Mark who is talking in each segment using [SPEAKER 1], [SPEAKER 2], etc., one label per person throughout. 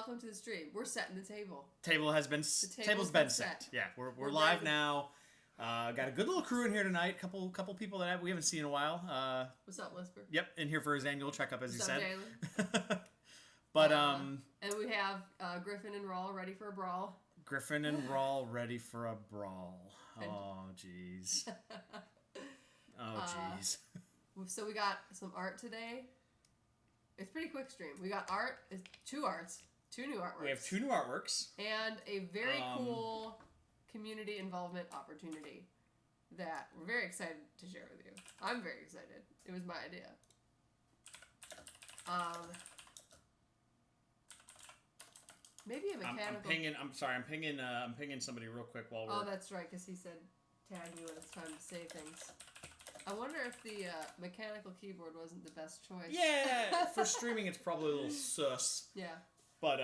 [SPEAKER 1] welcome to the stream. We're setting the table.
[SPEAKER 2] Table's been set. Yeah, we're live ready. Now. Got a good little crew in here tonight. Couple people that we haven't seen in a while.
[SPEAKER 1] What's up, Lisper?
[SPEAKER 2] Yep, in here for his annual checkup, as
[SPEAKER 1] What's
[SPEAKER 2] you
[SPEAKER 1] up,
[SPEAKER 2] said.
[SPEAKER 1] Jalen?
[SPEAKER 2] But
[SPEAKER 1] and we have Griffin and Rawl ready for a brawl.
[SPEAKER 2] Griffin and Rawl ready for a brawl. Oh jeez. Oh jeez.
[SPEAKER 1] So we got some art today. It's a pretty quick stream. We got art. It's two new artworks.
[SPEAKER 2] We have 2 new artworks.
[SPEAKER 1] And a very cool community involvement opportunity that we're very excited to share with you. I'm very excited. It was my idea. Maybe a mechanical.
[SPEAKER 2] I'm pinging somebody real quick while we're.
[SPEAKER 1] Oh, that's right, because he said tag me when it's time to say things. I wonder if the mechanical keyboard wasn't the best choice.
[SPEAKER 2] Yeah, for streaming it's probably a little sus.
[SPEAKER 1] Yeah.
[SPEAKER 2] But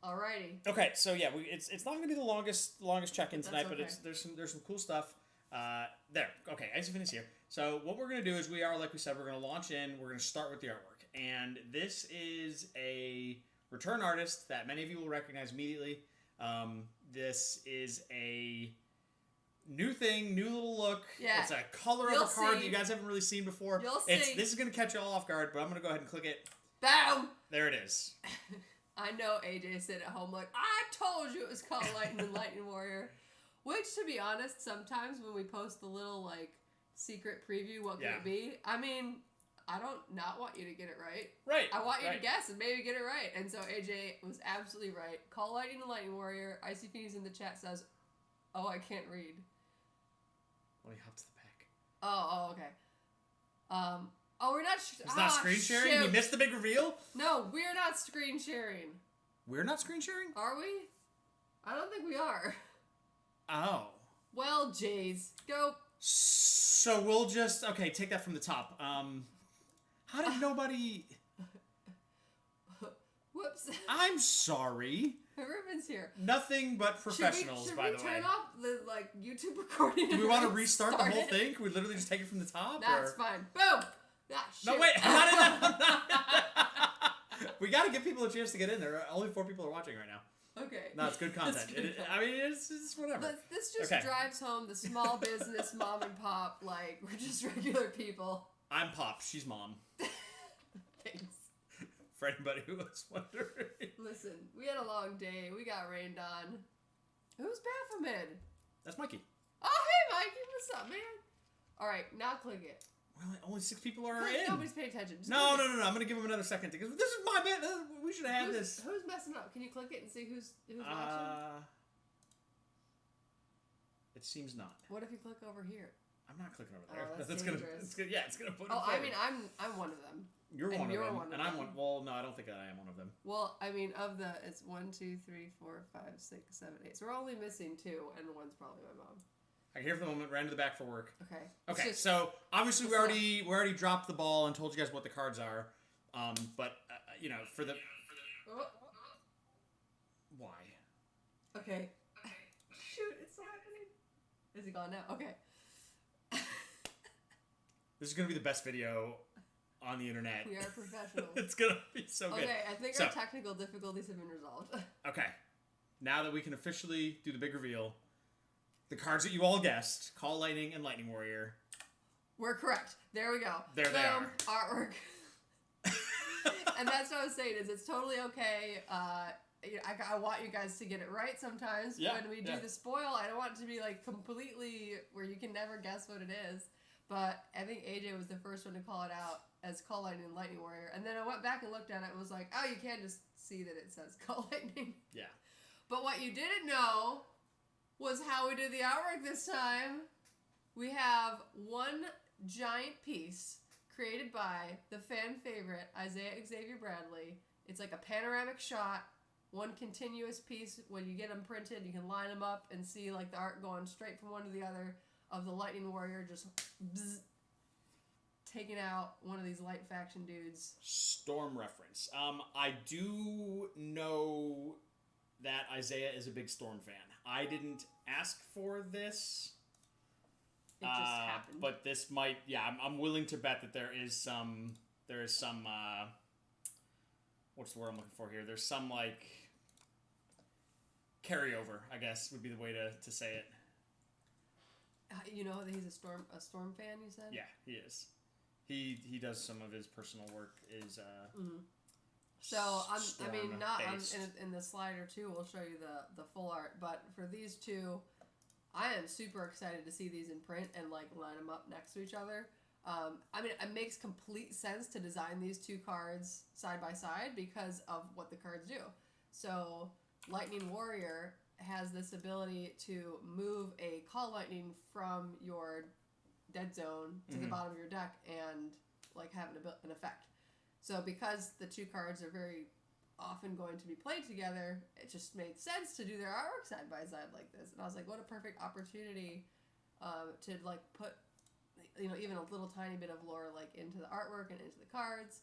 [SPEAKER 1] Alrighty.
[SPEAKER 2] Okay, so yeah, it's not gonna be the longest check-in tonight,
[SPEAKER 1] okay.
[SPEAKER 2] But there's some cool stuff. There. Okay, I just finished here. So what we're gonna do is like we said, we're gonna launch in. We're gonna start with the artwork, and this is a return artist that many of you will recognize immediately. This is a new thing, new little look. Yeah. It's a color of a card that you guys haven't really seen before.
[SPEAKER 1] You'll see.
[SPEAKER 2] This is gonna catch you all off guard, but I'm gonna go ahead and click it.
[SPEAKER 1] Boom!
[SPEAKER 2] There it is.
[SPEAKER 1] I know AJ said at home, like, I told you it was called Lightning Lightning Warrior. Which, to be honest, sometimes when we post the little, like, secret preview, what could it be? I mean, I don't not want you to get it right.
[SPEAKER 2] Right.
[SPEAKER 1] I want you to guess and maybe get it right. And so AJ was absolutely right. Call Lightning the Lightning Warrior. Icy Phoenix in the chat says, oh, I can't read.
[SPEAKER 2] Let me hop to the back.
[SPEAKER 1] Oh, okay. Oh, we're not...
[SPEAKER 2] It's not screen sharing? Shoot. You missed the big reveal?
[SPEAKER 1] No, we're not screen sharing.
[SPEAKER 2] We're not screen sharing?
[SPEAKER 1] Are we? I don't think we are.
[SPEAKER 2] Oh.
[SPEAKER 1] Well, Jays. Go.
[SPEAKER 2] So we'll just... Okay, take that from the top. How did nobody...
[SPEAKER 1] Whoops.
[SPEAKER 2] I'm sorry.
[SPEAKER 1] Ruben's here.
[SPEAKER 2] Nothing but professionals, by the way.
[SPEAKER 1] Should we turn off the, like, YouTube recording?
[SPEAKER 2] Do we want to restart the whole thing? Can we literally just take it from the top?
[SPEAKER 1] That's fine. Boom! Ah,
[SPEAKER 2] no, wait. Not in that. We got to give people a chance to get in there. Only 4 people are watching right now.
[SPEAKER 1] Okay.
[SPEAKER 2] No, it's good content. It's whatever.
[SPEAKER 1] But this just drives home the small business mom and pop, like, we're just regular people.
[SPEAKER 2] I'm Pop. She's Mom.
[SPEAKER 1] Thanks.
[SPEAKER 2] For anybody who was wondering.
[SPEAKER 1] Listen, we had a long day. We got rained on. Who's Baphomet?
[SPEAKER 2] That's Mikey.
[SPEAKER 1] Oh, hey, Mikey. What's up, man? All right, now click it.
[SPEAKER 2] Well, only 6 people are in.
[SPEAKER 1] Nobody's paying attention.
[SPEAKER 2] No. I'm going to give him another second. Because this is my bit. We should have had this.
[SPEAKER 1] Who's messing up? Can you click it and see who's watching?
[SPEAKER 2] It seems not.
[SPEAKER 1] What if you click over here?
[SPEAKER 2] I'm not clicking over there.
[SPEAKER 1] Oh, that's dangerous.
[SPEAKER 2] It's gonna put.
[SPEAKER 1] Oh, I mean, I'm one of them.
[SPEAKER 2] You're one of them, and I'm one. Well, no, I don't think that I am one of them.
[SPEAKER 1] Well, I mean, it's 1, 2, 3, 4, 5, 6, 7, 8. So we're only missing 2, and one's probably my mom.
[SPEAKER 2] I can hear for the moment. Ran to the back for work.
[SPEAKER 1] Okay.
[SPEAKER 2] Okay. So obviously we already dropped the ball and told you guys what the cards are. But for the. Why?
[SPEAKER 1] Okay. Shoot! It's still happening. Is he gone now? Okay.
[SPEAKER 2] This is gonna be the best video on the internet.
[SPEAKER 1] We are professionals.
[SPEAKER 2] It's gonna be so good.
[SPEAKER 1] Okay, I think our technical difficulties have been resolved.
[SPEAKER 2] Okay. Now that we can officially do the big reveal, the cards that you all guessed, Call Lightning and Lightning Warrior.
[SPEAKER 1] We're correct. There we go.
[SPEAKER 2] There they are.
[SPEAKER 1] Artwork. And that's what I was saying, is it's totally okay. I want you guys to get it right sometimes. Yeah, when we do the spoil, I don't want it to be like completely where you can never guess what it is. But I think AJ was the first one to call it out as Call Lightning and Lightning Warrior. And then I went back and looked at it and was like, oh, you can't just see that it says Call Lightning. Yeah. But what you didn't know was how we did the artwork this time. We have one giant piece created by the fan favorite, Isaiah Xavier Bradley. It's like a panoramic shot, one continuous piece. When you get them printed, you can line them up and see like the art going straight from one to the other of the Lightning Warrior just taking out one of these light faction dudes.
[SPEAKER 2] Storm reference. I do know that Isaiah is a big Storm fan. I didn't ask for this.
[SPEAKER 1] It just happened.
[SPEAKER 2] But this might, I'm willing to bet that there is some, what's the word I'm looking for here? There's some, like, carryover, I guess, would be the way to say it.
[SPEAKER 1] You know that he's a Storm fan, you said?
[SPEAKER 2] Yeah, he is. He does some of his personal work is
[SPEAKER 1] So I mean, not in the slider too. We'll show you the full art, but for these two, I am super excited to see these in print and like line them up next to each other. I mean, it makes complete sense to design these two cards side by side because of what the cards do. So Lightning Warrior has this ability to move a Call Lightning from your dead zone to the bottom of your deck and like have an effect. So because the two cards are very often going to be played together, it just made sense to do their artwork side by side like this. And I was like, what a perfect opportunity to like put, you know, even a little tiny bit of lore like into the artwork and into the cards.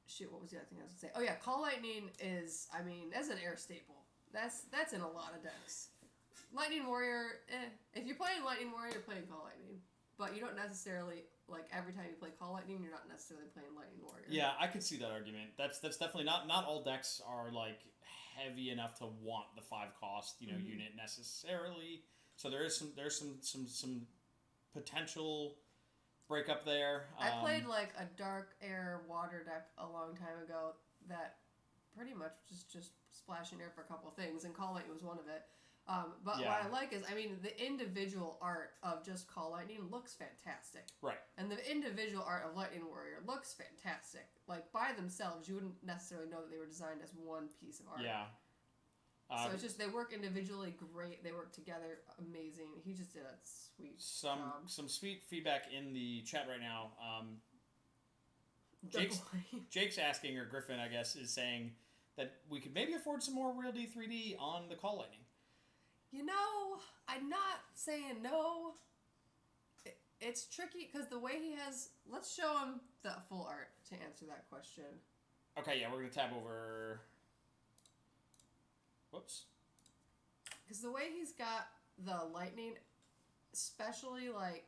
[SPEAKER 1] Shoot, what was the other thing I was gonna say? Oh yeah, Call Lightning is, I mean, that's an air staple. That's in a lot of decks. Lightning Warrior, if you're playing Lightning Warrior, you're playing Call Lightning. But you don't necessarily, like, every time you play Call Lightning, you're not necessarily playing Lightning Warrior.
[SPEAKER 2] Yeah, I could see that argument. That's definitely not all decks are, like, heavy enough to want the 5 cost, you know, unit necessarily. So there's some potential breakup there.
[SPEAKER 1] I played, like, a Dark Air Water deck a long time ago that pretty much was just splashing air for a couple of things, and Call Lightning was one of it. But what I like is, I mean, the individual art of just Call Lightning looks fantastic. Right. And the individual art of Lightning Warrior looks fantastic. Like, by themselves, you wouldn't necessarily know that they were designed as one piece of art. Yeah. So it's just, they work individually great. They work together amazing. He just did a sweet job.
[SPEAKER 2] Some sweet feedback in the chat right now. Jake's asking, or Griffin, I guess, is saying that we could maybe afford some more Real D3D on the Call Lightning.
[SPEAKER 1] You know, I'm not saying no. It's tricky because the way he has... Let's show him the full art to answer that question.
[SPEAKER 2] Okay, yeah, we're going to tab over... Whoops.
[SPEAKER 1] Because the way he's got the lightning, especially, like...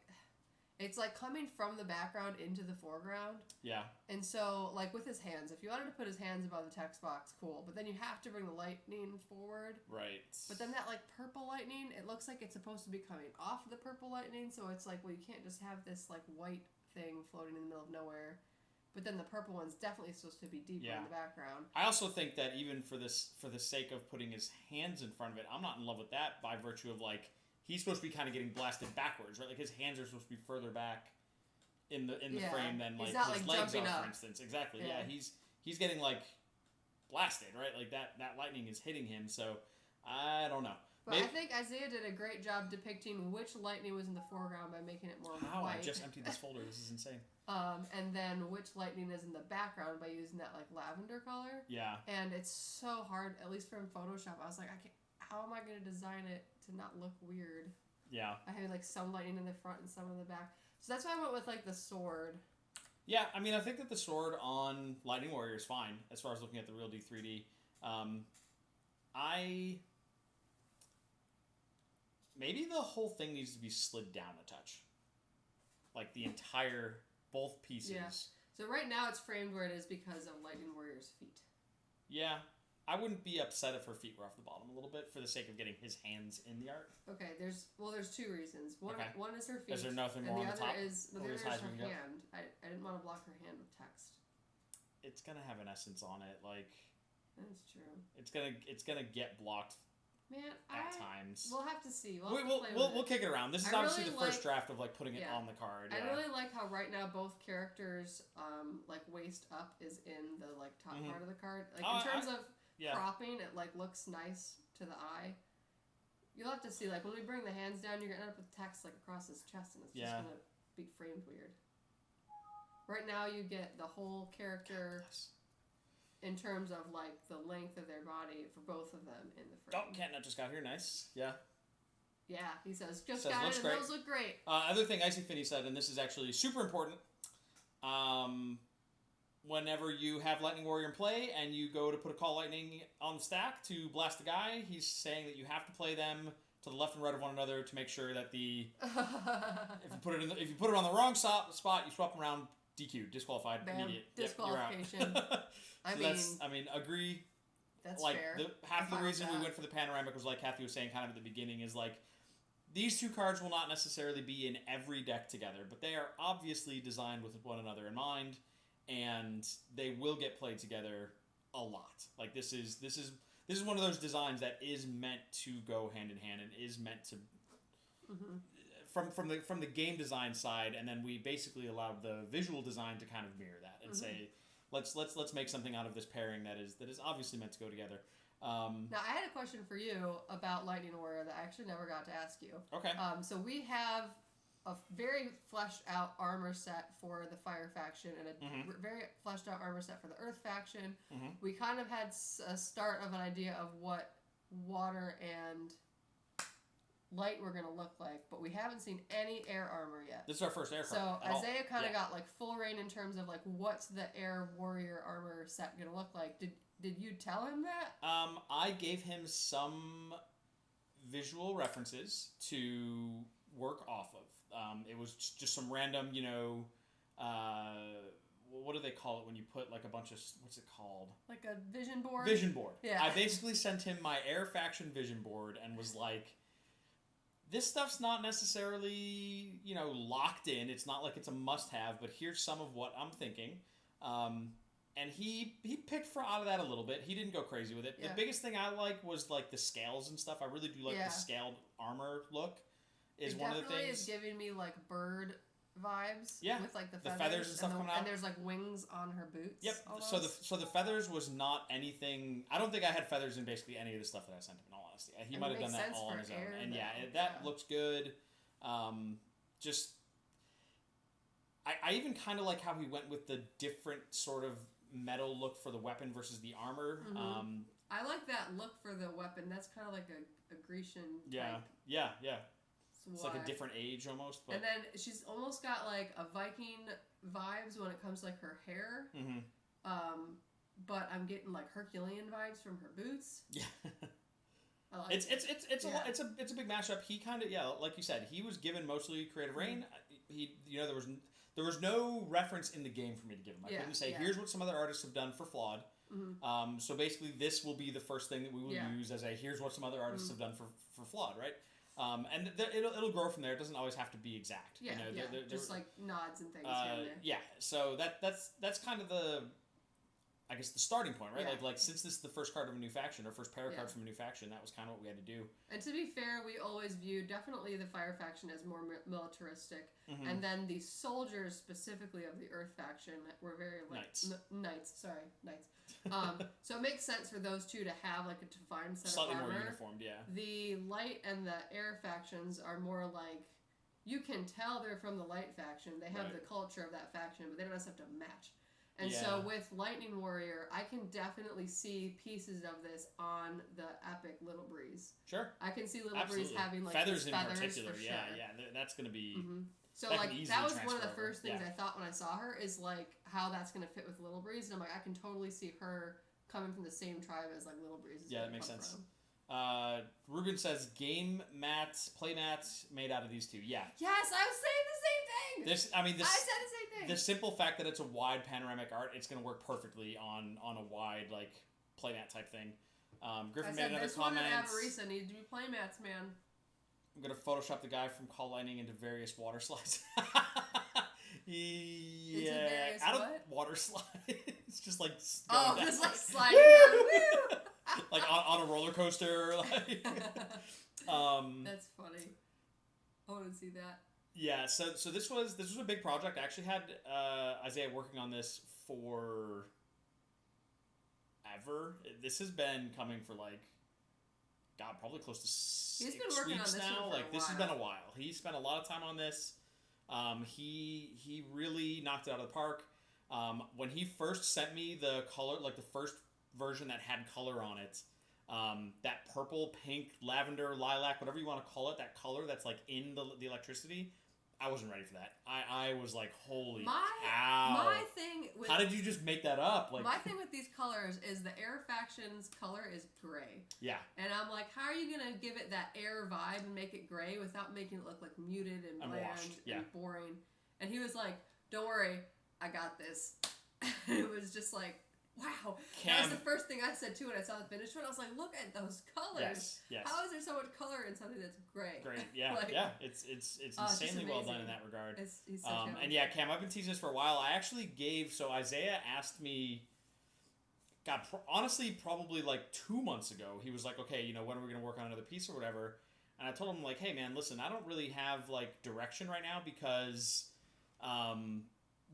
[SPEAKER 1] It's, like, coming from the background into the foreground. Yeah. And so, like, with his hands, if you wanted to put his hands above the text box, cool. But then you have to bring the lightning forward. Right. But then that, like, purple lightning, it looks like it's supposed to be coming off the purple lightning. So it's like, well, you can't just have this, like, white thing floating in the middle of nowhere. But then the purple one's definitely supposed to be deeper in the background.
[SPEAKER 2] I also think that even for the sake of putting his hands in front of it, I'm not in love with that by virtue of, like... He's supposed to be kind of getting blasted backwards, right? Like, his hands are supposed to be further back in the frame than, like, his legs are, for instance. Exactly, yeah. He's getting, like, blasted, right? Like, that lightning is hitting him, so I don't know.
[SPEAKER 1] But I think Isaiah did a great job depicting which lightning was in the foreground by making it more white.
[SPEAKER 2] I just emptied this folder. This is insane.
[SPEAKER 1] And then which lightning is in the background by using that, like, lavender color. Yeah. And it's so hard, at least from Photoshop. I was like, how am I going to design it to not look weird? Yeah. I had, like, some lightning in the front and some in the back. So that's why I went with, like, the sword.
[SPEAKER 2] Yeah, I mean, I think that the sword on Lightning Warrior is fine as far as looking at the Real D3D. Maybe the whole thing needs to be slid down a touch. Like, the entire, both pieces. Yeah.
[SPEAKER 1] So right now it's framed where it is because of Lightning Warrior's feet.
[SPEAKER 2] Yeah. I wouldn't be upset if her feet were off the bottom a little bit for the sake of getting his hands in the art.
[SPEAKER 1] Okay, there's 2 reasons. One is her feet.
[SPEAKER 2] Is there nothing more on the top?
[SPEAKER 1] And the other is her hand. I didn't want to block her hand with text.
[SPEAKER 2] It's gonna have an essence on it, like.
[SPEAKER 1] That's true.
[SPEAKER 2] It's gonna get blocked.
[SPEAKER 1] Man,
[SPEAKER 2] at times.
[SPEAKER 1] We'll have to see.
[SPEAKER 2] We'll kick it around. This is obviously the first draft of, like, putting it on the card.
[SPEAKER 1] Yeah. I really like how right now both characters, like, waist up is in the, like, top part of the card. Like, in terms of cropping, it, like, looks nice to the eye. You'll have to see, like, when we bring the hands down, you're gonna end up with text, like, across his chest, and it's just gonna be framed weird. Right now, you get the whole character in terms of, like, the length of their body for both of them in the frame.
[SPEAKER 2] Oh, Catnut just got here. Nice. Yeah.
[SPEAKER 1] Yeah, he says, got it, and those look great.
[SPEAKER 2] Other thing Icy Finney said, and this is actually super important, whenever you have Lightning Warrior in play and you go to put a Call Lightning on the stack to blast a guy, he's saying that you have to play them to the left and right of one another to make sure that the if you put it on the wrong spot, you swap them around, DQ, disqualified,
[SPEAKER 1] Bam,
[SPEAKER 2] immediate
[SPEAKER 1] disqualification.
[SPEAKER 2] Yep, I mean, agree.
[SPEAKER 1] That's
[SPEAKER 2] like
[SPEAKER 1] fair.
[SPEAKER 2] Half the reason we went for the panoramic was like Cathy was saying kind of at the beginning is like these two cards will not necessarily be in every deck together, but they are obviously designed with one another in mind, and they will get played together a lot. Like this is one of those designs that is meant to go hand in hand and is meant to from the game design side, and then we basically allowed the visual design to kind of mirror that and say let's make something out of this pairing that is obviously meant to go together.
[SPEAKER 1] Now, I had a question for you about Lightning Warrior that I actually never got to ask you.
[SPEAKER 2] Okay.
[SPEAKER 1] So we have a very fleshed out armor set for the Fire faction and a very fleshed out armor set for the Earth faction. We kind of had a start of an idea of what water and light were going to look like, but we haven't seen any air armor yet.
[SPEAKER 2] This is our first air card.
[SPEAKER 1] So Isaiah kind of got like full reign in terms of like what's the air warrior armor set going to look like. Did you tell him that?
[SPEAKER 2] I gave him some visual references to work off of. It was just some random, what do they call it when you put like a bunch of, what's it called?
[SPEAKER 1] Like a vision board?
[SPEAKER 2] Vision board.
[SPEAKER 1] Yeah.
[SPEAKER 2] I basically sent him my air faction vision board and was like, this stuff's not necessarily, locked in. It's not like it's a must-have, but here's some of what I'm thinking. And he picked out of that a little bit. He didn't go crazy with it. Yeah. The biggest thing I like was like the scales and stuff. I really do like the scaled armor look. Is one of the things. It definitely is
[SPEAKER 1] giving me like bird vibes.
[SPEAKER 2] Yeah.
[SPEAKER 1] With like the
[SPEAKER 2] feathers and stuff coming out.
[SPEAKER 1] And there's like wings on her boots.
[SPEAKER 2] Yep. Almost. So the feathers was not anything. I don't think I had feathers in basically any of the stuff that I sent him. In all honesty, he might have done that all on his own. And that looks good. I even kind of like how he went with the different sort of metal look for the weapon versus the armor.
[SPEAKER 1] I like that look for the weapon. That's kind of like a Grecian type.
[SPEAKER 2] Yeah. It's like a different age almost. But...
[SPEAKER 1] And then she's almost got like a Viking vibes when it comes to like her hair. But I'm getting like Herculean vibes from her boots.
[SPEAKER 2] Yeah.
[SPEAKER 1] I like
[SPEAKER 2] it's a big mashup. He kind of like you said, he was given mostly creative reign. There was no reference in the game for me to give him. I couldn't say, here's what some other artists have done for Flawed. So basically, this will be the first thing that we will use as here's what some other artists have done for Flawed, right? And it'll grow from there. It doesn't always have to be exact.
[SPEAKER 1] Yeah, just like nods and things here and there.
[SPEAKER 2] Yeah, so that's kind of the starting point, right?
[SPEAKER 1] Yeah.
[SPEAKER 2] Like since this is the first card of a new faction, or first pair of cards from a new faction, that was kind of what we had to do.
[SPEAKER 1] And to be fair, we always view definitely the Fire faction as more militaristic, and then the soldiers specifically of the Earth faction were very like knights. So it makes sense for those two to have like a defined set
[SPEAKER 2] slightly
[SPEAKER 1] of armor.
[SPEAKER 2] More uniformed, yeah.
[SPEAKER 1] The light and the air factions are more like you can tell they're from the light faction. They have the culture of that faction, but they don't necessarily have to match. And so with Lightning Warrior, I can definitely see pieces of this on the epic Little Breeze.
[SPEAKER 2] Sure.
[SPEAKER 1] I can see Little Breeze having like
[SPEAKER 2] feathers in
[SPEAKER 1] feathers
[SPEAKER 2] particular.
[SPEAKER 1] For sure.
[SPEAKER 2] Yeah, that's going to be.
[SPEAKER 1] So like that was one of the first things I thought when I saw her is like how that's going to fit with Little Breeze, and I'm like I can totally see her coming from the same tribe as like Little Breeze.
[SPEAKER 2] Yeah, that makes sense. Ruben says play mats made out of these two. Yeah.
[SPEAKER 1] Yes, I was saying the same thing.
[SPEAKER 2] I said the same thing. The simple fact that it's a wide panoramic art, it's going to work perfectly on a wide like playmat type thing. Griffin made another comment.
[SPEAKER 1] This one and Avarisa need to be playmats, man.
[SPEAKER 2] I'm going to Photoshop the guy from Call Lightning into various water slides. Out of water slides. It's just like
[SPEAKER 1] just like sliding down.
[SPEAKER 2] Like on a roller coaster. Like.
[SPEAKER 1] That's funny. I want to see that.
[SPEAKER 2] Yeah, so this was a big project. I actually had Isaiah working on this for ever. This has been coming for like probably close to 6 weeks now. Like this has been a while. He spent a lot of time on this. He really knocked it out of the park. When he first sent me the color, like the first version that had color on it, that purple, pink, lavender, lilac, whatever you want to call it, that color that's like in the electricity, I wasn't ready for that. I was like, holy cow.
[SPEAKER 1] My thing with...
[SPEAKER 2] How did you just make that up? Like,
[SPEAKER 1] my thing with these colors is the air faction's color is gray.
[SPEAKER 2] Yeah.
[SPEAKER 1] And I'm like, how are you going to give it that air vibe and make it gray without making it look like muted and bland and boring? And he was like, don't worry, I got this. It was just like... wow. That was the first thing I said, too, when I saw the finished one. I was like, look at those colors.
[SPEAKER 2] Yes.
[SPEAKER 1] How is there so much color in something that's gray?
[SPEAKER 2] Great, yeah. It's insanely well done in that regard.
[SPEAKER 1] He's so talented.
[SPEAKER 2] And yeah, Cam, I've been teasing this for a while. I actually so Isaiah asked me, God, honestly, probably like 2 months ago, he was like, okay, when are we going to work on another piece or whatever? And I told him, like, hey, man, listen, I don't really have, like, direction right now because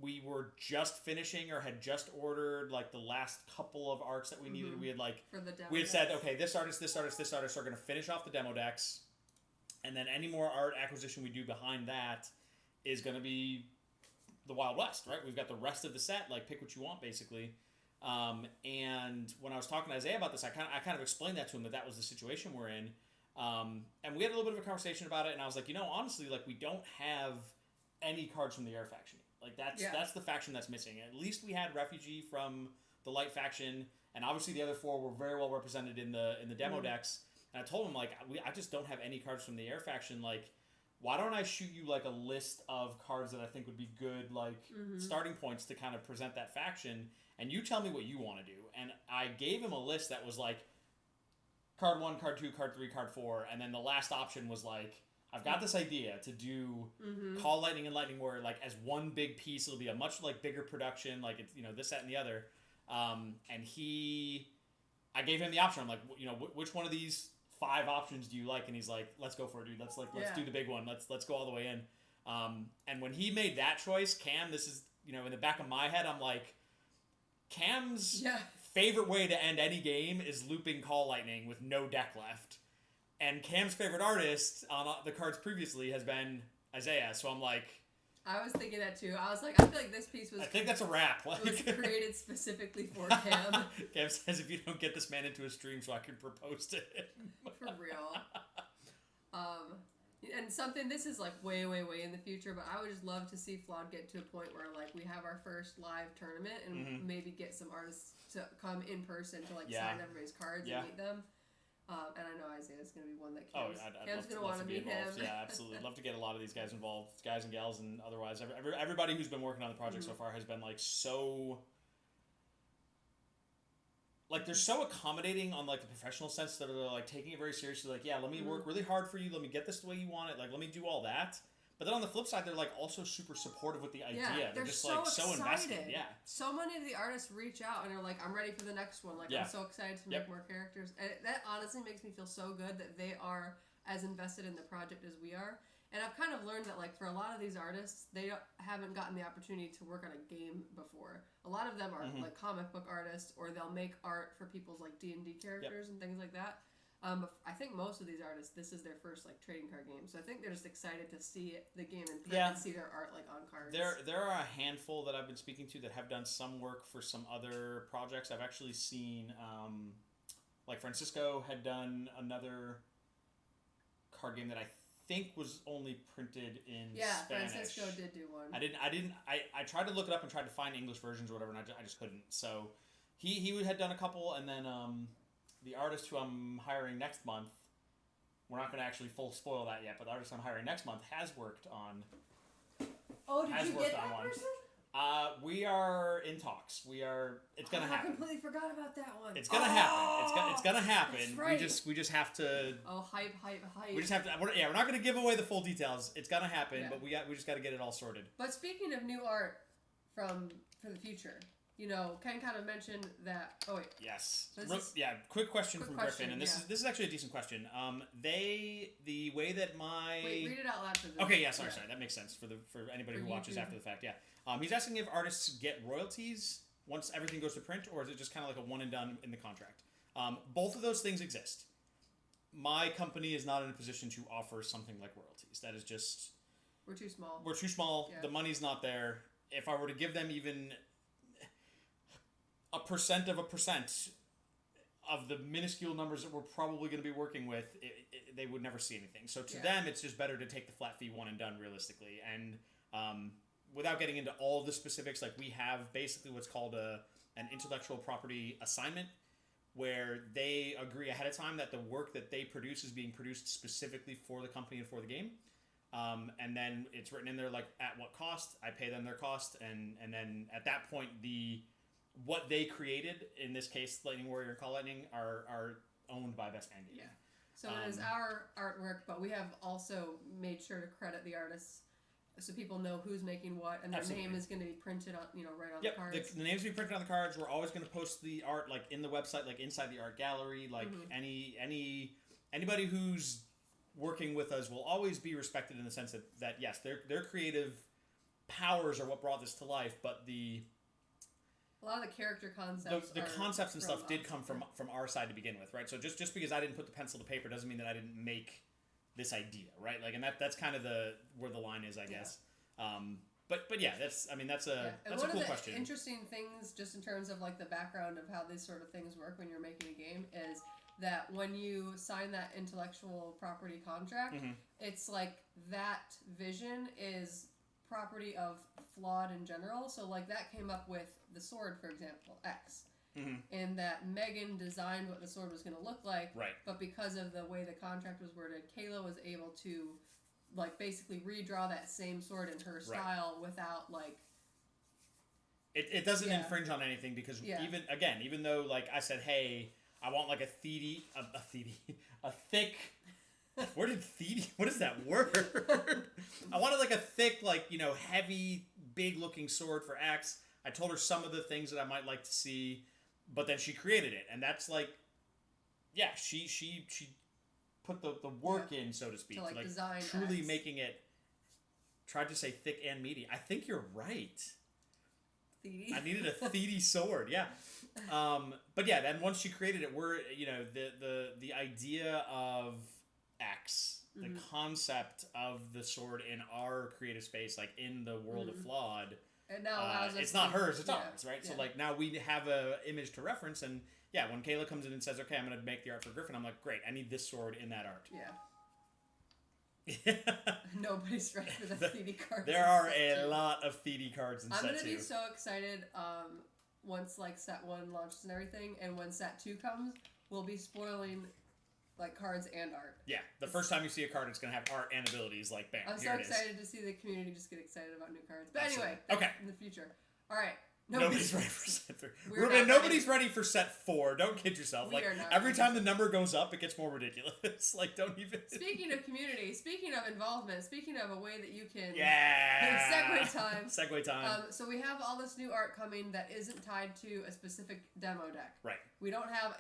[SPEAKER 2] we were just finishing or had just ordered, like, the last couple of arcs that we needed. We had, like,
[SPEAKER 1] for the demo
[SPEAKER 2] we had said, okay, this artist are going to finish off the demo decks, and then any more art acquisition we do behind that is going to be the Wild West, right? We've got the rest of the set, like, pick what you want, basically. And when I was talking to Isaiah about this, I kind of explained that to him, that was the situation we're in. And we had a little bit of a conversation about it, and I was like, honestly, like, we don't have any cards from the Air faction. Like, that's the faction that's missing. At least we had Refugee from the Light faction, and obviously the other four were very well represented in the demo decks. And I told him, like, I just don't have any cards from the Air faction. Like, why don't I shoot you, like, a list of cards that I think would be good, like, starting points to kind of present that faction, and you tell me what you want to do. And I gave him a list that was, like, card 1, card 2, card 3, card 4, and then the last option was, like, I've got this idea to do Call Lightning and Lightning Warrior, like, as one big piece. It'll be a much, like, bigger production, like, it's, this, that, and the other. And I gave him the option. I'm like, which one of these 5 options do you like? And he's like, let's go for it, dude. Let's do the big one. Let's go all the way in. And when he made that choice, Cam, this is, in the back of my head, I'm like, Cam's favorite way to end any game is looping Call Lightning with no deck left. And Cam's favorite artist on the cards previously has been Isaiah. So I'm like...
[SPEAKER 1] I was thinking that too. I was like, I feel like this piece was...
[SPEAKER 2] I think that's a wrap.
[SPEAKER 1] It was created specifically for Cam.
[SPEAKER 2] Cam says, if you don't get this man into a stream so I can propose to him.
[SPEAKER 1] For real. And something, this is like way, way, way in the future, but I would just love to see Flawed get to a point where like we have our first live tournament and maybe get some artists to come in person to like sign everybody's cards and meet them. And I know Isaiah's going to be one that Cam's going to want to meet him.
[SPEAKER 2] Yeah, absolutely. Love to get a lot of these guys involved, guys and gals, and otherwise. Everybody who's been working on the project so far has been like so... Like, they're so accommodating on, like, the professional sense that they're, like, taking it very seriously. Like, yeah, let me work really hard for you. Let me get this the way you want it. Like, let me do all that. But then on the flip side, they're, like, also super supportive with the idea.
[SPEAKER 1] Yeah,
[SPEAKER 2] they're just,
[SPEAKER 1] so
[SPEAKER 2] like, so invested. Yeah.
[SPEAKER 1] So many of the artists reach out and are like, I'm ready for the next one. Like, I'm so excited to make more characters. And that honestly makes me feel so good that they are as invested in the project as we are. And I've kind of learned that, like, for a lot of these artists, they haven't gotten the opportunity to work on a game before. A lot of them are, like, comic book artists, or they'll make art for people's, like, D&D characters and things like that. I think most of these artists, this is their first, like, trading card game. So I think they're just excited to see the game in print and see their art, like, on cards.
[SPEAKER 2] There are a handful that I've been speaking to that have done some work for some other projects. I've actually seen, like, Francisco had done another card game that I think was only printed in Spanish.
[SPEAKER 1] Francisco did do one.
[SPEAKER 2] I tried to look it up and tried to find English versions or whatever, and I just couldn't. So he had done a couple, and then the artist who I'm hiring next month, we're not going to actually full spoil that yet, but the artist I'm hiring next month has worked on.
[SPEAKER 1] Oh, did you get that person?
[SPEAKER 2] We are in talks. It's gonna happen.
[SPEAKER 1] I completely forgot about that one.
[SPEAKER 2] It's gonna happen. It's gonna happen.
[SPEAKER 1] That's right.
[SPEAKER 2] We just have to.
[SPEAKER 1] Oh, hype!
[SPEAKER 2] We just have to. We're not gonna give away the full details. It's gonna happen, but we just got to get it all sorted.
[SPEAKER 1] But speaking of new art for the future, Ken kind of mentioned that. Oh wait.
[SPEAKER 2] Yes. Quick question from Griffin, and this is actually a decent question. The way that my
[SPEAKER 1] read it out loud.
[SPEAKER 2] Okay. Yeah. Sorry. That makes sense for anybody who watches after the fact. Yeah. He's asking if artists get royalties once everything goes to print, or is it just kind of like a one and done in the contract? Both of those things exist. My company is not in a position to offer something like royalties. That is just...
[SPEAKER 1] We're too small.
[SPEAKER 2] We're too small. Yeah. The money's not there. If I were to give them even a percent of the minuscule numbers that we're probably going to be working with, they would never see anything. So to them, it's just better to take the flat fee one and done realistically. And... without getting into all the specifics, like we have basically what's called an intellectual property assignment, where they agree ahead of time that the work that they produce is being produced specifically for the company and for the game. And then it's written in there like at what cost, I pay them their cost, and then at that point the what they created, in this case, Lightning Warrior and Call Lightning, are owned by Best Man Gaming.
[SPEAKER 1] Yeah. So it is our artwork, but we have also made sure to credit the artists so people know who's making what, and their name is going to be printed on, right on the cards.
[SPEAKER 2] The names will be printed on the cards. We're always going to post the art like in the website, like inside the art gallery. Like anybody who's working with us will always be respected in the sense that yes, their creative powers are what brought this to life, but a lot of the character concepts, the concepts and stuff did come from our side to begin with, right? So just because I didn't put the pencil to paper doesn't mean that I didn't make this idea, right? Like, and that's kind of where the line is, I guess. But yeah, that's a cool question. Interesting things, just in terms of like the background of how these sort of things work when you're making a game, is that when you sign that intellectual property contract, it's like that vision is property of Flawed in general. So like that came up with the sword, for example, X. And that Megan designed what the sword was going to look like, right? But because of the way the contract was worded, Kayla was able to, like, basically redraw that same sword in her style without, like... It doesn't infringe on anything because even though, like, I said, hey, I want, like, a thick... Where did thiedy... What is that word? I wanted, like, a thick, like, heavy, big-looking sword for X. I told her some of the things that I might like to see... But then she created it, and that's like, yeah, she put the work in, so to speak, to like design truly X. Making it. Tried to say thick and meaty. I think you're right. Thiedy. I needed a thiedy sword, yeah. But yeah, then once she created it, we're the idea of X, the concept of the sword in our creative space, like in the world of Flawed. It now allows us. It's not hers; it's ours, right? Yeah. So like now we have a image to reference, and yeah, when Kayla comes in and says, "Okay, I'm going to make the art for Griffin," I'm like, "Great! I need this sword in that art." Yeah. Nobody's ready for the Theedy cards. There are a lot of Theedy cards in set 2. I'm going to be so excited once like set 1 launches and everything, and when set 2 comes, we'll be spoiling like cards and art. Yeah, the first time you see a card, it's going to have art and abilities. Like, bam, I'm so excited to see the community just get excited about new cards. But anyway, in the future. All right. Nobody's ready for set 3. Ruben, nobody's ready for set 4. Don't kid yourself. Like, every time the number goes up, it gets more ridiculous. Like, don't even... Speaking of community, speaking of involvement, speaking of a way that you can... Yeah! Segue time. Segue time. So we have all this new art coming that isn't tied to a specific demo deck. Right. We don't have,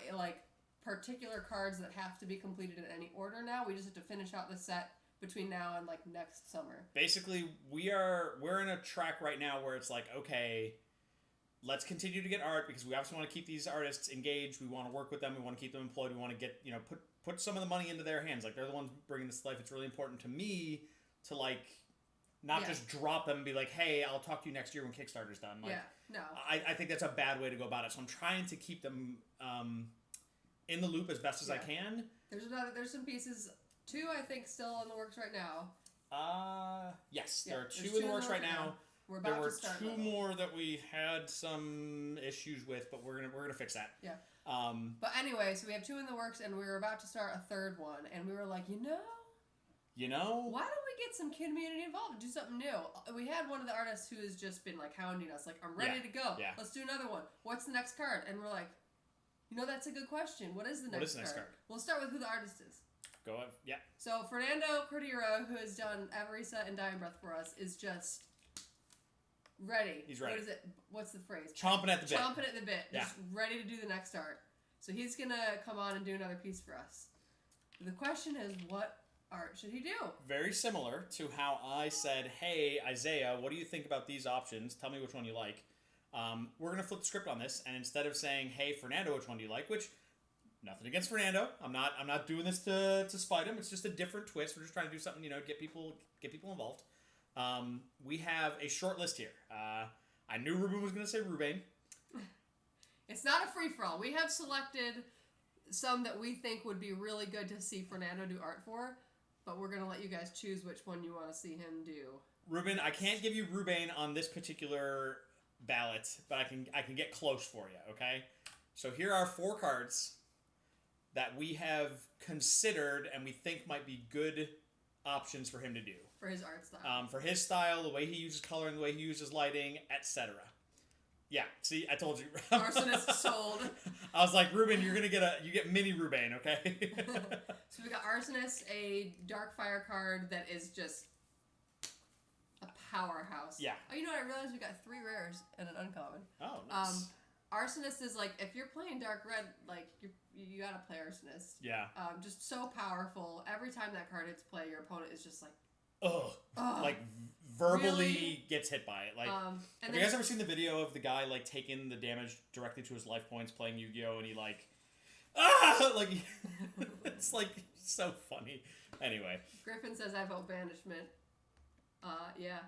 [SPEAKER 2] particular cards that have to be completed in any order now. We just have to finish out the set between now and, next summer. Basically, we're in a track right now where it's like, okay... Let's continue to get art because we obviously want to keep these artists engaged. We want to work with them. We want to keep them employed. We want to get, put some of the money into their hands. Like, they're the ones bringing this to life. It's really important to me to, not just drop them and be like, hey, I'll talk to you next year when Kickstarter's done. No. I think that's a bad way to go about it. So I'm trying to keep them in the loop as best as I can. There's some pieces, 2, I think, still in the works right now. Yes, there are 2 in the works right now. There were 2 more that we had some issues with, but we're gonna fix that. Yeah. But anyway, so we have 2 in the works, and we were about to start a 3rd one, and we were like, why don't we get some community involved and do something new? We had one of the artists who has just been hounding us, I'm ready to go. Yeah. Let's do another one. What's the next card? And we're like, that's a good question. What is the next card? We'll start with who the artist is. Go on. Yeah. So Fernando Cordero, who has done Everisa and Dying Breath for us, is just ready. He's ready. What is it? What's the phrase? Chomping at the bit. Chomping at the bit. Yeah. Just ready to do the next art. So he's going to come on and do another piece for us. The question is, what art should he do? Very similar to how I said, hey, Isaiah, what do you think about these options? Tell me which one you like. We're going to flip the script on this, and instead of saying, hey, Fernando, which one do you like? Which, nothing against Fernando. I'm not doing this to spite him. It's just a different twist. We're just trying to do something, get people involved. We have a short list here. I knew Ruben was going to say Ruben. It's not a free-for-all. We have selected some that we think would be really good to see Fernando do art for, but we're going to let you guys choose which one you want to see him do. Ruben, I can't give you Ruben on this particular ballot, but I can get close for you, okay? So here are 4 cards that we have considered and we think might be good options for him to do. For his art style. For his style, the way he uses color and the way he uses lighting, etc. Yeah, see, I told you.
[SPEAKER 1] Arsonist sold.
[SPEAKER 2] I was like, Ruben, you get mini Ruben, okay?
[SPEAKER 1] So we got Arsonist, a dark fire card that is just a powerhouse.
[SPEAKER 2] Yeah.
[SPEAKER 1] Oh, you know what? I realized we got 3 rares and an uncommon.
[SPEAKER 2] Oh, nice.
[SPEAKER 1] Arsonist is like, if you're playing dark red, like you gotta play Arsonist.
[SPEAKER 2] Yeah.
[SPEAKER 1] Just so powerful. Every time that card hits play, your opponent is just like,
[SPEAKER 2] like verbally
[SPEAKER 1] really?
[SPEAKER 2] Gets hit by it. Like, have you guys ever seen the video of the guy like taking the damage directly to his life points playing Yu-Gi-Oh, and he like, like, it's like so funny. Anyway,
[SPEAKER 1] Griffin says I vote banishment. Yeah.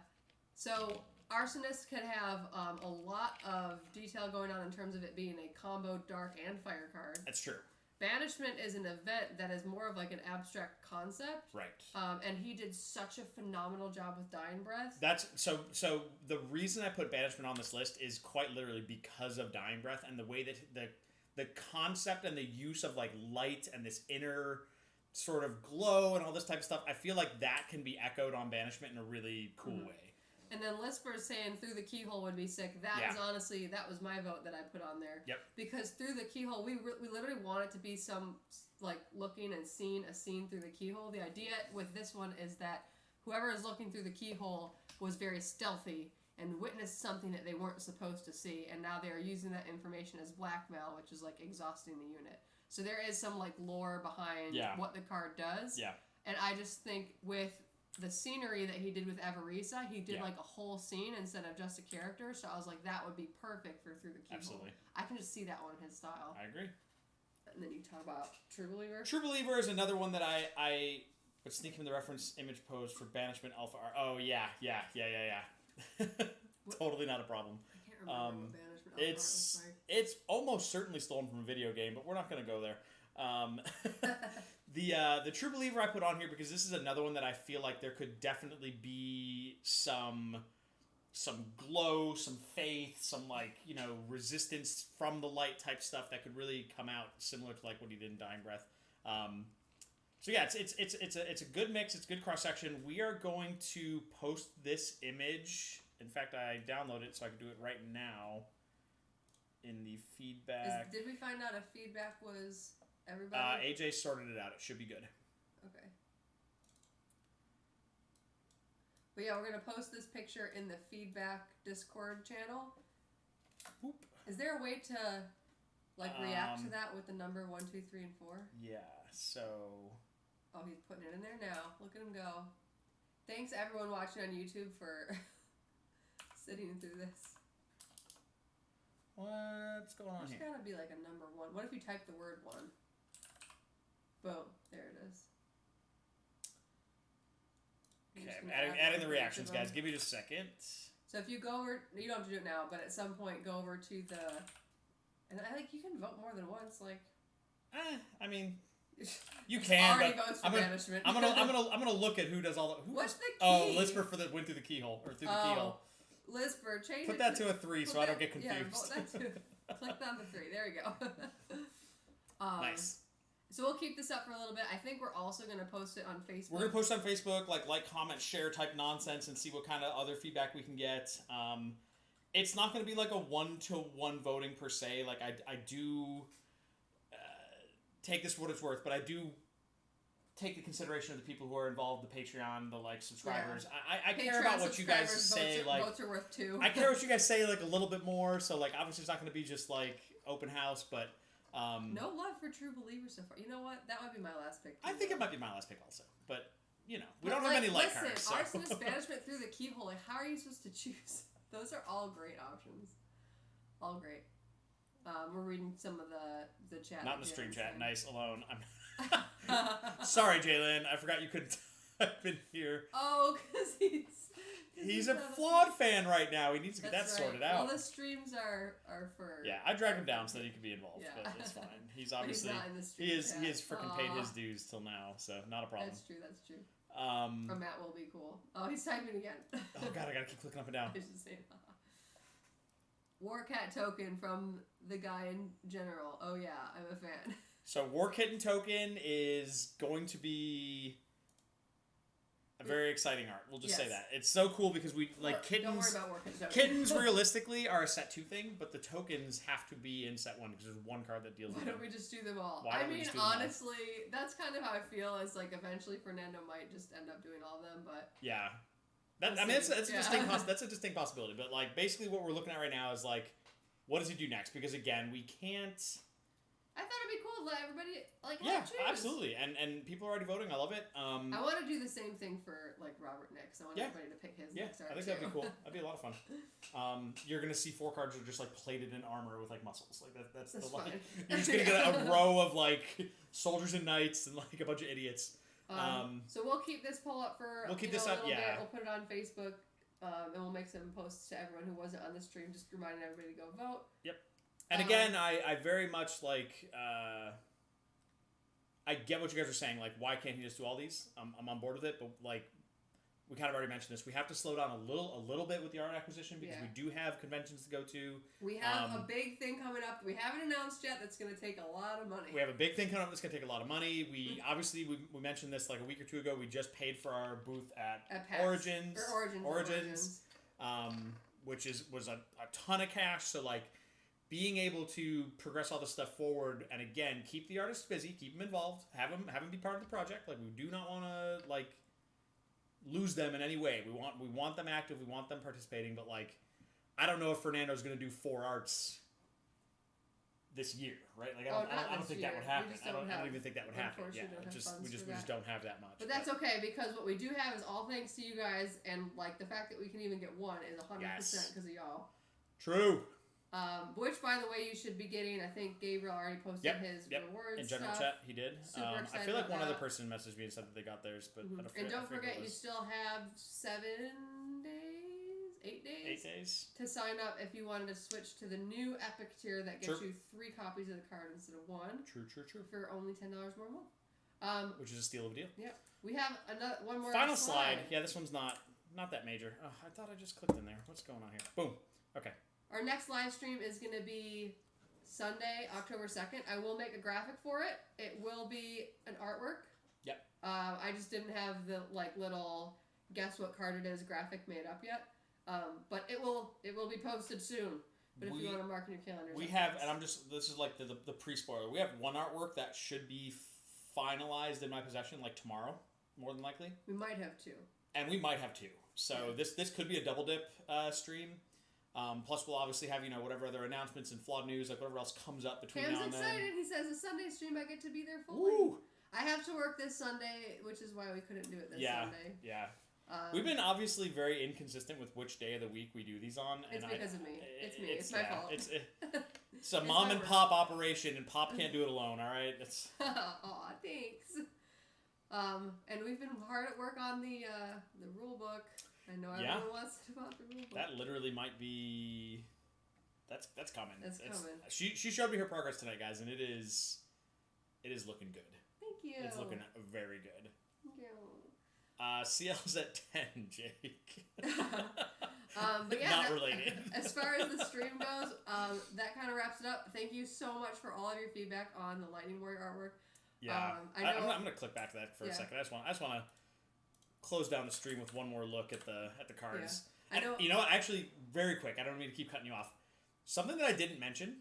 [SPEAKER 1] So Arsonist can have a lot of detail going on in terms of it being a combo dark and fire card.
[SPEAKER 2] That's true.
[SPEAKER 1] Banishment is an event that is more of like an abstract concept.
[SPEAKER 2] Right.
[SPEAKER 1] And he did such a phenomenal job with Dying Breath.
[SPEAKER 2] That's so the reason I put Banishment on this list is quite literally because of Dying Breath and the way that the concept and the use of like light and this inner sort of glow and all this type of stuff. I feel like that can be echoed on Banishment in a really cool way.
[SPEAKER 1] And then Lisper's saying Through the Keyhole would be sick. That was my vote that I put on there.
[SPEAKER 2] Yep.
[SPEAKER 1] Because Through the Keyhole, we literally want it to be some, like, looking and seeing a scene through the keyhole. The idea with this one is that whoever is looking through the keyhole was very stealthy and witnessed something that they weren't supposed to see, and now they are using that information as blackmail, which is, like, exhausting the unit. So there is some, like, lore behind what the card does.
[SPEAKER 2] Yeah.
[SPEAKER 1] And I just think with the scenery that he did with Everisa, he did like a whole scene instead of just a character. So I was like, that would be perfect for Through the Keyhole.
[SPEAKER 2] Absolutely.
[SPEAKER 1] I can just see that one in his style.
[SPEAKER 2] I agree.
[SPEAKER 1] And then you talk about True Believer.
[SPEAKER 2] True Believer is another one that I would sneak him in the reference image pose for Banishment Alpha R. Oh, yeah. Totally not a problem.
[SPEAKER 1] I can't remember what Banishment Alpha Art was like.
[SPEAKER 2] It's almost certainly stolen from a video game, but we're not going to go there. The True Believer I put on here because this is another one that I feel like there could definitely be some glow, some faith, some like, resistance from the light type stuff that could really come out similar to like what he did in Dying Breath. So yeah, it's a good mix. It's good cross section. We are going to post this image. In fact, I downloaded it so I can do it right now. In the feedback.
[SPEAKER 1] Did we find out if feedback was everybody?
[SPEAKER 2] AJ sorted it out. It should be good.
[SPEAKER 1] Okay. But yeah, we're going to post this picture in the feedback Discord channel.
[SPEAKER 2] Whoop.
[SPEAKER 1] Is there a way to react to that with the number 1, 2, 3, and 4?
[SPEAKER 2] Yeah, so...
[SPEAKER 1] Oh, he's putting it in there now. Look at him go. Thanks everyone watching on YouTube for sitting through this.
[SPEAKER 2] What's going on here?
[SPEAKER 1] There's gotta be like a number 1. What if you type the word 1? Boom. There it is.
[SPEAKER 2] Okay, I'm adding the reactions, guys. Give me just a second.
[SPEAKER 1] So if you go over, you don't have to do it now, but at some point go over to the, and I think you can vote more than once. Like,
[SPEAKER 2] I mean, you can.
[SPEAKER 1] Already votes for banishment.
[SPEAKER 2] I'm gonna look at who does all the.
[SPEAKER 1] What's the key?
[SPEAKER 2] Oh, Lisper went through the keyhole or through the keyhole.
[SPEAKER 1] Lisper, change.
[SPEAKER 2] Put that to a 3 so I don't get confused.
[SPEAKER 1] Yeah, vote that to. Click on the 3. There you go.
[SPEAKER 2] Nice.
[SPEAKER 1] So we'll keep this up for a little bit. I think we're also going to post it on Facebook.
[SPEAKER 2] We're going to post it on Facebook, like, comment, share type nonsense, and see what kind of other feedback we can get. It's not going to be like a 1-to-1 voting per se. Like, I do take this for what it's worth, but I do take the consideration of the people who are involved, the Patreon, the subscribers. Yeah. I care about what you guys say.
[SPEAKER 1] Votes are worth 2.
[SPEAKER 2] I care what you guys say like a little bit more. So like obviously it's not going to be just like open house, but
[SPEAKER 1] no love for True Believer so far. You know what? That might be my last pick.
[SPEAKER 2] I think it might be my last pick also, but we don't have any light cards.
[SPEAKER 1] Listen, Arsonist, Banishment, Through the Keyhole. Like, how are you supposed to choose? Those are all great options. All great. We're reading some of the chat.
[SPEAKER 2] Not in the stream chat. Nice alone. Sorry, Jalen. I forgot you couldn't type in here.
[SPEAKER 1] Oh, because
[SPEAKER 2] he's a Flawed fan right now. He needs to get that sorted out.
[SPEAKER 1] Well, the streams are for.
[SPEAKER 2] Yeah, I dragged him down so that he could be involved, but it's fine. He's obviously
[SPEAKER 1] he's not in the stream chat.
[SPEAKER 2] He has freaking paid his dues till now, so not a problem.
[SPEAKER 1] That's true. Or Matt will be cool. Oh, he's typing again.
[SPEAKER 2] Oh god, I gotta keep clicking up and down.
[SPEAKER 1] I should say Warcat token from the guy in general. Oh yeah, I'm a fan.
[SPEAKER 2] So War Kitten token is going to be a very exciting art. We'll just say that. It's so cool because we like kittens.
[SPEAKER 1] Don't worry about working tokens.
[SPEAKER 2] Kittens realistically are a set 2 thing, but the tokens have to be in set 1 because there's one card that deals with them.
[SPEAKER 1] Why don't we just do them all? I mean, honestly, that's kind of how I feel. Is like eventually Fernando might just end up doing all of them, but
[SPEAKER 2] yeah, that's a distinct possibility. But like basically, what we're looking at right now is like, what does he do next? Because again, we can't.
[SPEAKER 1] I thought it'd be cool to let everybody choose.
[SPEAKER 2] Absolutely, and people are already voting. I love it.
[SPEAKER 1] I want to do the same thing for like Robert Nix. I want everybody to pick his next art.
[SPEAKER 2] I think that'd be cool. That'd be a lot of fun. You're gonna see 4 cards that are just like plated in armor with like muscles. Like that's the
[SPEAKER 1] fun.
[SPEAKER 2] You're just gonna get a row of like soldiers and knights and like a bunch of idiots.
[SPEAKER 1] So we'll keep this poll up for
[SPEAKER 2] a little bit.
[SPEAKER 1] We'll put it on Facebook, and we'll make some posts to everyone who wasn't on the stream, just reminding everybody to go vote.
[SPEAKER 2] Yep. And again, I very much like. I get what you guys are saying. Like, why can't he just do all these? I'm on board with it, but like, we kind of already mentioned this. We have to slow down a little bit with the art acquisition because we do have conventions to go to.
[SPEAKER 1] We have a big thing coming up that we haven't announced yet. That's going to take a lot of money.
[SPEAKER 2] We have a big thing coming up that's going to take a lot of money. We obviously we mentioned this like a week or 2 ago. We just paid for our booth at Origins, which was a ton of cash. So like. Being able to progress all this stuff forward and again keep the artists busy, keep them involved, have them be part of the project. Like we do not want to like lose them in any way. We want them active, we want them participating. But like, I don't know if Fernando's going to do 4 arts this year, right? Like I don't think that would happen. I don't even think that would happen. Yeah, we just don't have that much.
[SPEAKER 1] But that's okay because what we do have is all thanks to you guys, and like the fact that we can even get 1 is 100% because of y'all.
[SPEAKER 2] True.
[SPEAKER 1] Which, by the way, you should be getting. I think Gabriel already posted his rewards.
[SPEAKER 2] In general chat, he did. I feel like one other person messaged me and said that they got theirs, but
[SPEAKER 1] don't forget, you still have 8 days to sign up if you wanted to switch to the new Epic tier that gets you 3 copies of the card instead of 1.
[SPEAKER 2] True.
[SPEAKER 1] For only $10 more a month.
[SPEAKER 2] Which is a steal of a deal.
[SPEAKER 1] Yeah, we have one more.
[SPEAKER 2] Final slide. Yeah, this one's not that major. Oh, I thought I just clicked in there. What's going on here? Boom. Okay.
[SPEAKER 1] Our next live stream is going to be Sunday, October 2nd. I will make a graphic for it. It will be an artwork.
[SPEAKER 2] Yep.
[SPEAKER 1] I just didn't have the little guess what card it is graphic made up yet. But it will be posted soon. But if you want to mark in your calendars.
[SPEAKER 2] We have, and this is like the pre-spoiler. We have one artwork that should be finalized in my possession like tomorrow, more than likely.
[SPEAKER 1] We might have 2.
[SPEAKER 2] And we might have 2. So this could be a double dip stream. Plus, we'll obviously have, whatever other announcements and Flawed news, like whatever else comes up between now and then.
[SPEAKER 1] Cam's excited. He says, a Sunday stream, I get to be there fully. Woo! I have to work this Sunday, which is why we couldn't do it this Sunday.
[SPEAKER 2] Yeah. We've been obviously very inconsistent with which day of the week we do these on.
[SPEAKER 1] It's because of me. It's my fault.
[SPEAKER 2] It's a mom and pop operation, and Pop can't do it alone, all right?
[SPEAKER 1] Aw, thanks. And we've been hard at work on the rule book. I know everyone wants to about the rule book.
[SPEAKER 2] That literally might be... That's coming.
[SPEAKER 1] It's coming.
[SPEAKER 2] She showed me her progress tonight, guys, and it is looking good.
[SPEAKER 1] Thank you.
[SPEAKER 2] It's looking very good.
[SPEAKER 1] Thank you.
[SPEAKER 2] CL's at 10, Jake.
[SPEAKER 1] But yeah,
[SPEAKER 2] not related.
[SPEAKER 1] As far as the stream goes, that kind of wraps it up. Thank you so much for all of your feedback on the Lightning Warrior artwork.
[SPEAKER 2] Yeah, I'm going to click back to that for a second. I just want to close down the stream with one more look at the cards. Yeah. And you know what? Actually, very quick. I don't mean to keep cutting you off. Something that I didn't mention,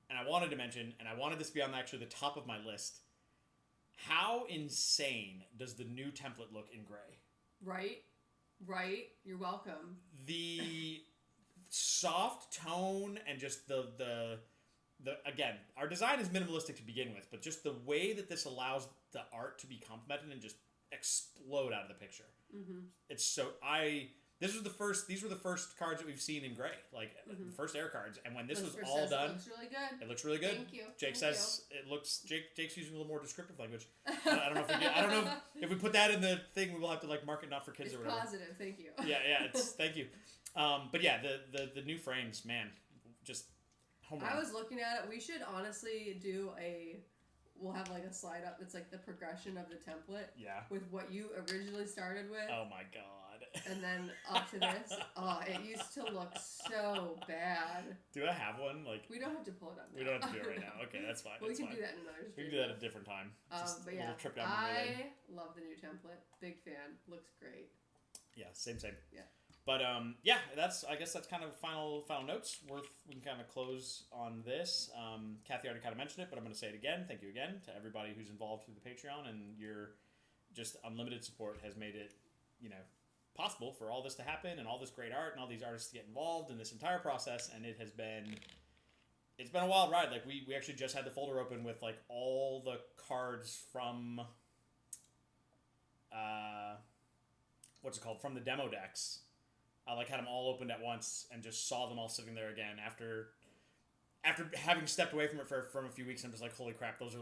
[SPEAKER 2] and I wanted to mention, and I wanted this to be on actually the top of my list. How insane does the new template look in gray? Right. You're welcome. The soft tone and just the again, our design is minimalistic to begin with, but just the way that this allows the art to be complemented and just explode out of the picture. Mm-hmm. It's so these were the first cards that we've seen in gray, like the first air cards. And when this was all done,
[SPEAKER 1] it looks really good.
[SPEAKER 2] Thank you. Jake says it looks. Jake's using a little more descriptive language. I don't know if we put that in the thing, we will have to mark it not for kids or whatever.
[SPEAKER 1] Positive. Thank you.
[SPEAKER 2] Yeah. Thank you. But yeah, the new frames, man, just home run.
[SPEAKER 1] I was looking at it. We should honestly do we'll have a slide up that's the progression of the template.
[SPEAKER 2] Yeah.
[SPEAKER 1] With what you originally started with.
[SPEAKER 2] Oh my god.
[SPEAKER 1] and then up to this. Oh, it used to look so bad.
[SPEAKER 2] Do I have one? Like
[SPEAKER 1] we don't have to pull it up now.
[SPEAKER 2] We don't have to do it right now. Okay, that's fine.
[SPEAKER 1] Well, we can
[SPEAKER 2] fine.
[SPEAKER 1] do that in another stream.
[SPEAKER 2] We can do that at a different time.
[SPEAKER 1] But yeah,
[SPEAKER 2] trip down
[SPEAKER 1] I love the new template. Big fan. Looks great.
[SPEAKER 2] Yeah, same.
[SPEAKER 1] Yeah.
[SPEAKER 2] But I guess that's kind of final notes. We can kind of close on this. Cathy already kind of mentioned it, but I'm going to say it again. Thank you again to everybody who's involved through the Patreon, and your just unlimited support has made it, possible for all this to happen and all this great art and all these artists to get involved in this entire process. And it's been a wild ride. Like we actually just had the folder open with like all the cards from from the demo decks. I had them all opened at once and just saw them all sitting there again after having stepped away from it from a few weeks. I'm just like, holy crap, those are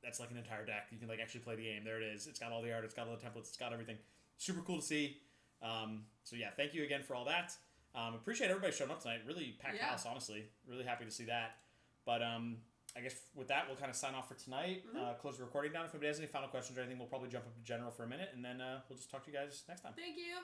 [SPEAKER 2] that's like an entire deck. You can actually play the game. There it is. It's got all the art. It's got all the templates. It's got everything. Super cool to see. So yeah, thank you again for all that. Appreciate everybody showing up tonight. Really packed house, honestly. Really happy to see that. But I guess with that, we'll kind of sign off for tonight. Close the recording down. If anybody has any final questions or anything, we'll probably jump up to general for a minute, and then we'll just talk to you guys next time.
[SPEAKER 1] Thank you.